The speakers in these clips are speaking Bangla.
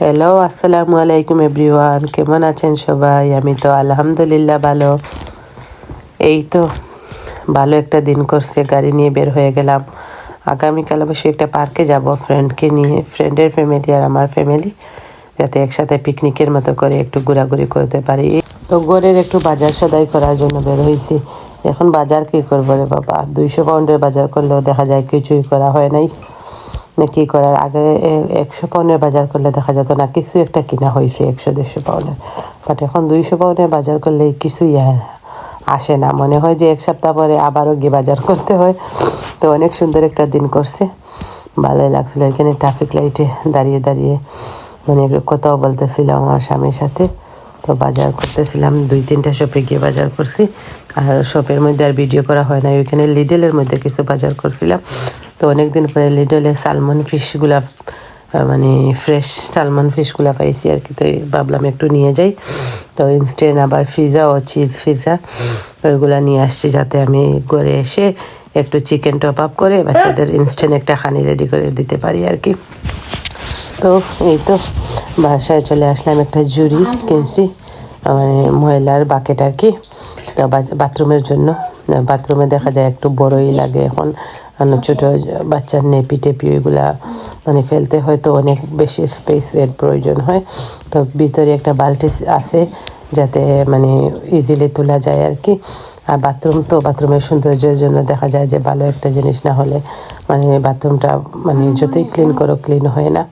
হ্যালো, আসসালামু আলাইকুম এভরিওয়ান। কেমন আছেন সবাই? আমি তো আলহামদুলিল্লাহ ভালো। এই তো ভালো একটা দিন করছে, গাড়ি নিয়ে বের হয়ে গেলাম। আগামীকাল অবশ্যই একটা পার্কে যাব ফ্রেন্ডকে নিয়ে, ফ্রেন্ডের ফ্যামিলি আর আমার ফ্যামিলি, যাতে একসাথে পিকনিকের মতো করে একটু ঘোরাঘুরি করতে পারি। তো ঘরের একটু বাজার সদাই করার জন্য বের হয়েছি। এখন বাজার কি করবো রে বাবা, 200 পাউন্ডের বাজার করলেও দেখা যায় কিছুই করা হয় নাই। না কি করার, আগে 100 পাউন্ডের বাজার করলে দেখা যেত না কিছু একটা কিনা হয়েছে 100-150 পাউন্ডের। বাট এখন 200 পাউন্ডের বাজার করলে কিছুই আসে না, মনে হয় যে এক সপ্তাহ পরে আবারও গিয়ে বাজার করতে হয়। তো অনেক সুন্দর একটা দিন করছে, ভালোই লাগছিল। এখানে ট্রাফিক লাইটে দাঁড়িয়ে দাঁড়িয়ে মানে কথাও বলতেছিলাম আমার স্বামীর সাথে। তো বাজার করতেছিলাম, 2-3টা শপে গিয়ে বাজার করছি। আর শপের মধ্যে আর ভিডিও করা হয় না। ওইখানে লিডলের মধ্যে কিছু বাজার করছিলাম। তো অনেকদিন পরে লিডলে সালমন ফিশগুলা মানে ফ্রেশ সালমন ফিশগুলা পাইছি আর কি। তো ভাবলাম একটু নিয়ে যাই। তো ইনস্ট্যান্ট আবার পিৎজা ও চিজ পিৎজা ওইগুলা নিয়ে আসছি, যাতে আমি ঘরে এসে একটু চিকেন টপ আপ করে বাচ্চাদের ইনস্ট্যান্ট একটা খানি রেডি করে দিতে পারি আর কি। তো এই তো বাসায় চলে আসলাম, একটা ঝুড়ি কিনছি, মানে ময়লার বাকেট আর কি। তো বাথরুমের জন্য, বাথরুমে দেখা যায় একটু বড়ই লাগে এখন, ছোটো বাচ্চার নেপি টেপি ওইগুলা মানে ফেলতে হয়, তো অনেক বেশি স্পেসের প্রয়োজন হয়। তো ভিতরে একটা বালতি আছে যাতে মানে ইজিলি তোলা যায় আর কি। আর বাথরুম তো বাথরুমের সৌন্দর্যের জন্য দেখা যায় যে ভালো একটা জিনিস না হলে মানে বাথরুমটা মানে যতই ক্লিন করো ক্লিন হয় না।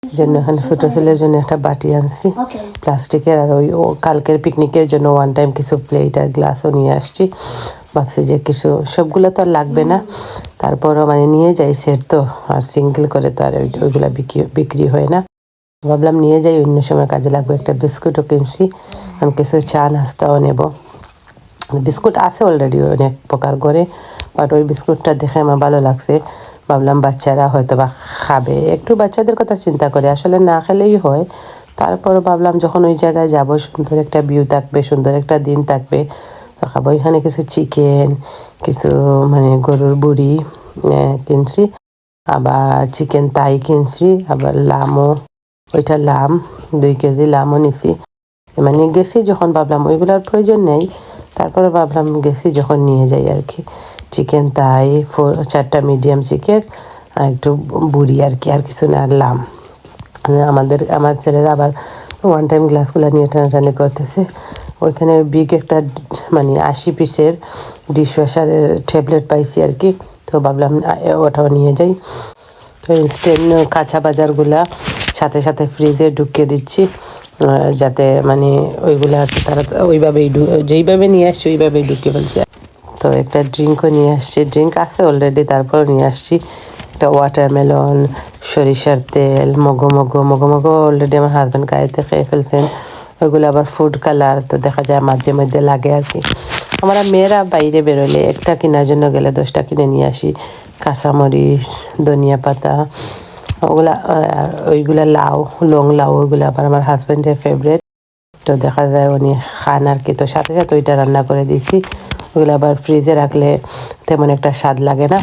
জন্য এখানে ছোটো ছেলের জন্য একটা বাটি আনছি প্লাস্টিকের, আর ওই কালকের পিকনিকের জন্য ওয়ান টাইম কিছু প্লেট আর গ্লাসও নিয়ে আসছি। ভাবছি যে কিছু, সবগুলো তো আর লাগবে না, তারপরও মানে নিয়ে যাই সেট তো, আর সিঙ্গেল করে তো আর ওইগুলো বিক্রি হয় না। ভাবলাম নিয়ে যাই, অন্য সময় কাজে লাগবে। একটা বিস্কুটও কিনছি, আমি কিছু চা নাস্তাও নেব। বিস্কুট আছে অলরেডি অনেক প্রকার করে, বাট ওই বিস্কুটটা দেখে আমার ভালো লাগছে। ভাবলাম বাচ্চারা হয়তো বা খাবে, একটু বাচ্চাদের কথা চিন্তা করে, আসলে না খেলেই হয়। তারপর ভাবলাম যখন ওই জায়গায় যাব, সুন্দর একটা ভিউ থাকবে, সুন্দর একটা দিন থাকবে, তো খাবো। এখানে কিছু চিকেন, কিছু মানে গরুর বুড়ি কিনছি, আবার চিকেন তাই কিনছি, আবার লামও, ওইটা লাম 2 কেজি লামও নিছি। মানে গেছি যখন ভাবলাম ওইগুলোর প্রয়োজন নেই, তারপরে ভাবলাম গেছি যখন নিয়ে যাই আর কি। চিকেন তাই 4টা মিডিয়াম চিকেন আর একটু বুড়ি আর কি, আর কিছু না, আর লাম। আমার ছেলেরা আবার ওয়ান টাইম গ্লাসগুলো নিয়ে টানাটানি করতেছে। ওইখানে বিগ একটা মানে 80 পিসের ডিশওয়াশারের ট্যাবলেট পাইছি আর কি। তো ভাবলাম ওটাও নিয়ে যাই। তো ইনস্ট্যান্ট কাঁচা বাজারগুলা সাথে সাথে ফ্রিজে ঢুকিয়ে দিচ্ছি, যাতে মানে ওইগুলা তারা ওইভাবেই যেইভাবে নিয়ে আসছি ওইভাবেই ঢুকিয়ে ফেলছি। তো একটা ড্রিঙ্কও নিয়ে আসছি, ড্রিঙ্ক আছে অলরেডি, তারপরও নিয়ে আসছি একটা ওয়াটারমেলন, সরিষার তেল, মগো অলরেডি আমার হাজব্যান্ড গাড়িতে খেয়ে ফেলছেন। ওইগুলো আবার ফুড কালার, তো দেখা যায় মাঝে মধ্যে লাগে আর কি। আমরা মেয়েরা বাইরে বেরোলে একটা কেনার জন্য গেলে 10টা কিনে নিয়ে আসি, কাঁচামরিচ, ধনিয়া পাতা, ওইগুলা লাউ, লং লাউ, ওইগুলো আবার আমার হাজব্যান্ডের ফেভারিট। তো দেখা যায় উনি খান আর কি, তো সাথে সাথে ওইটা রান্না করে দিয়েছি। ওগুলো আবার ফ্রিজে রাখলে তেমন একটা স্বাদ লাগে না,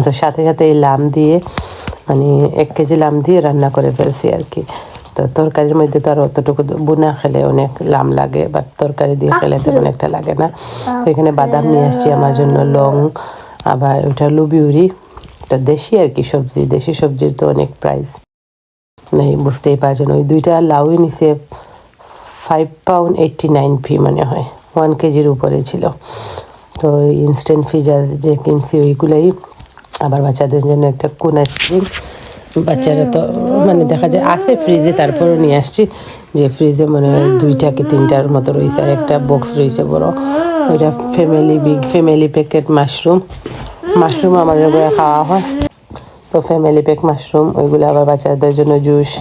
তো সাথে সাথে এই লাম দিয়ে মানে 1 কেজি লাম দিয়ে রান্না করে ফেলছি আর কি। তো তরকারির মধ্যে তো আর অতটুকু বুনা খেলে অনেক লাম লাগে, বাট তরকারি দিয়ে খেলে তেমন একটা লাগে না। তো এখানে বাদাম নিয়ে আসছি আমার জন্য, লং, আবার ওটা লুবিউরি, এটা দেশি আর কি সবজি, দেশি সবজির তো অনেক প্রাইস নেই, বুঝতেই পারছেন। ওই 2টা লাউই নিচে 5 পাউন্ড 89p মনে হয়, 1 কেজির উপরে ছিল। তো ইনস্ট্যান্ট পিৎজা যে কিনছি ওইগুলোই, আবার বাচ্চাদের জন্য একটা কোন আইসক্রিম। বাচ্চারা তো মানে দেখা যায় আছে ফ্রিজে, তারপরও নিয়ে আসছি, যে ফ্রিজে মনে হয় 2টা কি 3টার মতো রয়েছে, আর একটা বক্স রয়েছে বড়, ওইটা বিগ ফ্যামিলি প্যাকেট মাশরুম আমাদের করে খাওয়া হয়। তো ফ্যামিলি প্যাক মাশরুম, ওইগুলো আবার বাচ্চাদের জন্য জুস।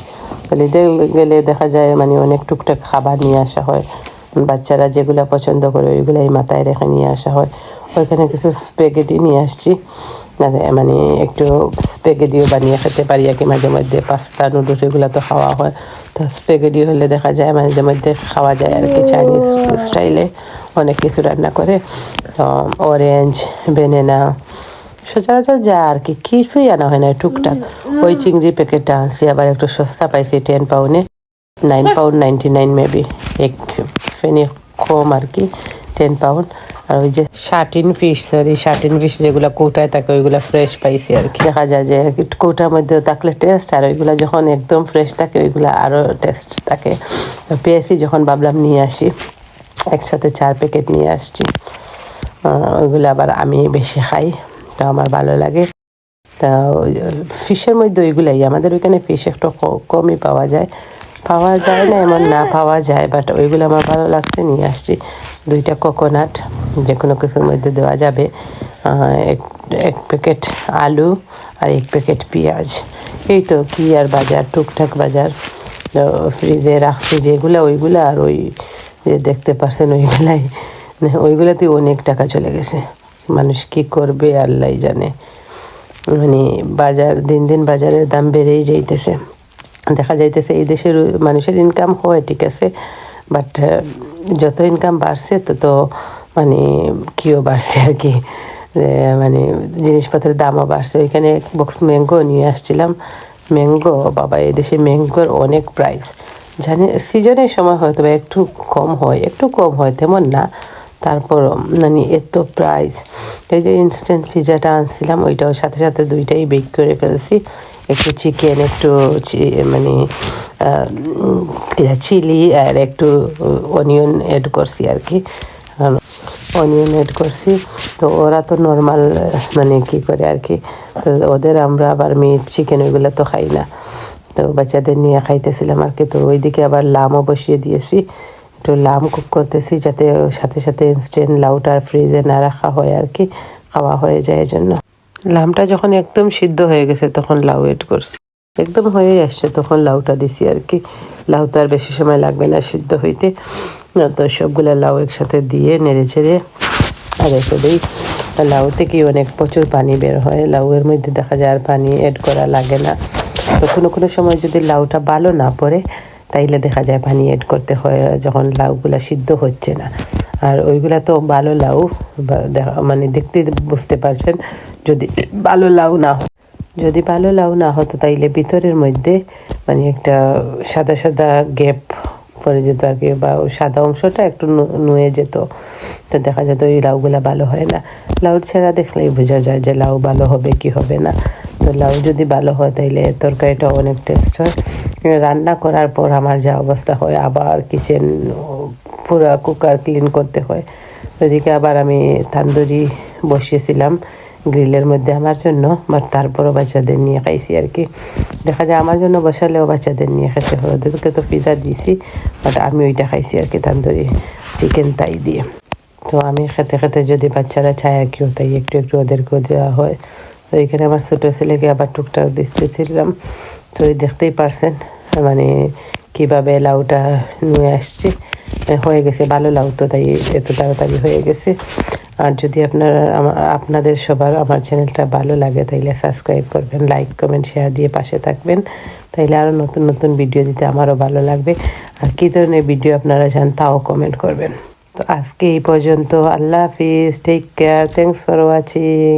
গেলে দেখা যায় মানে অনেক টুকটাক খাবার নিয়ে আসা হয়, বাচ্চারা যেগুলো পছন্দ করে ওইগুলাই মাথায় রেখে নিয়ে আসা হয়। ওইখানে কিছু স্প্যাগেটি নিয়ে আসছি, মানে একটু স্প্যাগেটিও বানিয়ে খেতে পারি আর কি মাঝে মধ্যে। পাস্তা নুডলস এগুলো তো খাওয়া হয়, তো স্প্যাগেটি হলে দেখা যায় মাঝে মধ্যে খাওয়া যায় আর কি। চাইনিজ স্টাইলে অনেক কিছু রান্না করে, অরেঞ্জ, বেনানা, সচরাচর যা আর কি, কিছুই আনা হয় না, টুকটাক ওই চিংড়ি প্যাকেটটা আনছি, আবার একটু সস্তা পাইছি 10 পাউন্ডে, 9 পাউন্ড 99 মেবি, এক ফেনি কম আর কি, 10 পাউন্ড। আর ওই যে শার্টিন ফিশ যেগুলো কৌটায় থাকে ওইগুলো ফ্রেশ পাইছি আর কি। দেখা যায় যে কৌটার মধ্যে থাকলে টেস্ট, আর ওইগুলো যখন একদম ফ্রেশ থাকে ওইগুলো আরও টেস্ট থাকে। পেয়েছি যখন ভাবলাম নিয়ে আসি, একসাথে 4 প্যাকেট নিয়ে আসছি। ওইগুলো আবার আমি বেশি খাই, তো আমার ভালো লাগে। তা ফিশের মধ্যে ওইগুলাই, আমাদের ওইখানে ফিশ একটু কমই পাওয়া যায় না এমন না, পাওয়া যায়, বাট ওইগুলো আমার ভালো লাগছে, নিয়ে আসছি। 2টা কোকোনাট যে কোনো কিছুর মধ্যে দেওয়া যাবে, এক প্যাকেট আলু আর 1 প্যাকেট পেঁয়াজ। এই তো কি আর বাজার, টুকটাক বাজার ফ্রিজে রাখছি যেগুলো, ওইগুলো আর ওই যে দেখতে পারছেন ওইগুলাতেই অনেক টাকা চলে গেছে। মানুষ কি করবে আল্লাহ জানে। মানে বাজার দিন দিন বাজারের দাম বেড়েই যাইতেছে। দেখা যাইতেছে এই দেশের মানুষের ইনকাম হয় ঠিক আছে, বাট যত ইনকাম বাড়ছে তত মানে কিও বাড়ছে আর কি, মানে জিনিসপত্রের দামও বাড়ছে। ওইখানে এক বক্স ম্যাঙ্গো নিয়ে আসছিলাম, ম্যাঙ্গো বাবা, এই দেশে ম্যাঙ্গোর অনেক প্রাইস। জানি সিজনের সময় হয়তো একটু কম হয় তেমন না, তারপর মানে এত প্রাইস। এই যে ইনস্ট্যান্ট পিজাটা আনছিলাম, ওইটাও সাথে সাথে 2টাই বেক করে ফেলছি, একটু চিকেন, একটু মানে চিলি আর একটু অনিয়ন অ্যাড করছি আর কি, অনিয়ন অ্যাড করছি। তো ওরা তো নর্মাল মানে কি করে আর কি, তো ওদের আমরা আবার মিট চিকেন ওইগুলো তো খাই না, তো বাচ্চাদের নিয়ে খাইতেছিলাম আর কি। তো ওইদিকে আবার লামও বসিয়ে দিয়েছি, একটু লাম কুক করতেছি যাতে সাথে সাথে ইনস্ট্যান্ট লাউটা ফ্রিজে না রাখা হয় আর কি, খাওয়া হয়ে যায় এজন্য। লামটা যখন একদম সিদ্ধ হয়ে গেছে তখন লাউ এড করছি, একদম হয়ে আসছে তখন লাউটা দিছি আর কি। লাউ তো আর বেশি সময় লাগবে না সিদ্ধ হইতে, তো সবগুলো লাউ একসাথে দিয়ে নেড়ে চেড়ে আর রেখে দিই। লাউ থেকে অনেক প্রচুর পানি বের হয়, লাউয়ের মধ্যে দেখা যায় আর পানি অ্যাড করা লাগে না। তো কোনো সময় যদি লাউটা ভালো না পড়ে তাইলে দেখা যায় পানি অ্যাড করতে হয়, যখন লাউগুলা সিদ্ধ হচ্ছে না। আর ওইগুলা তো ভালো লাউ, মানে দেখতে বুঝতে পারছেন, যদি ভালো লাউ না হতো তাইলে ভিতরের মধ্যে মানে একটা সাদা সাদা গ্যাপ পড়ে যেত আর কি, বা সাদা অংশটা একটু নুয়ে যেত, তো দেখা যেত ওই লাউগুলা ভালো হয় না। লাউ ছেঁড়া দেখলেই বোঝা যায় যে লাউ ভালো হবে কি হবে না। তো লাউ যদি ভালো হয় তাইলে তরকারিটা অনেক টেস্ট হয়। রান্না করার পর আমার যা অবস্থা হয়, আবার কিচেন পুরা কুকার ক্লিন করতে হয়। ওইদিকে আবার আমি তান্দুরি বসিয়েছিলাম গ্রিলের মধ্যে আমার জন্য, বাট তারপরও বাচ্চাদের নিয়ে খাইছি আর কি। দেখা যায় আমার জন্য বসালেও বাচ্চাদের নিয়ে খেতে হয়, ওদেরকে তো পিজা দিয়েছি, বাট আমি ওইটা খাইছি আর কি, তান্দুরি চিকেন তাই দিয়ে। তো আমি খেতে খেতে যদি বাচ্চারা চায় আর কি, তাই একটু একটু ওদেরকেও দেওয়া হয়। তো এখানে আমার ছোটো ছেলেকে আবার টুকটাক দিতেছিলাম। তো দেখতেই পারছেন মানে কীভাবে লাউটা নিয়ে আসছে, হয়ে গেছে ভালো লাউ, তো তাই এত তাড়াতাড়ি হয়ে গেছে। আর যদি আপনাদের সবার আমার চ্যানেলটা ভালো লাগে তাইলে সাবস্ক্রাইব করবেন, লাইক কমেন্ট শেয়ার দিয়ে পাশে থাকবেন, তাইলে আরও নতুন নতুন ভিডিও দিতে আমারও ভালো লাগবে। আর কী ধরনের ভিডিও আপনারা চান তাও কমেন্ট করবেন। তো আজকে এই পর্যন্ত, আল্লাহ হাফিজ, take care, thanks for watching.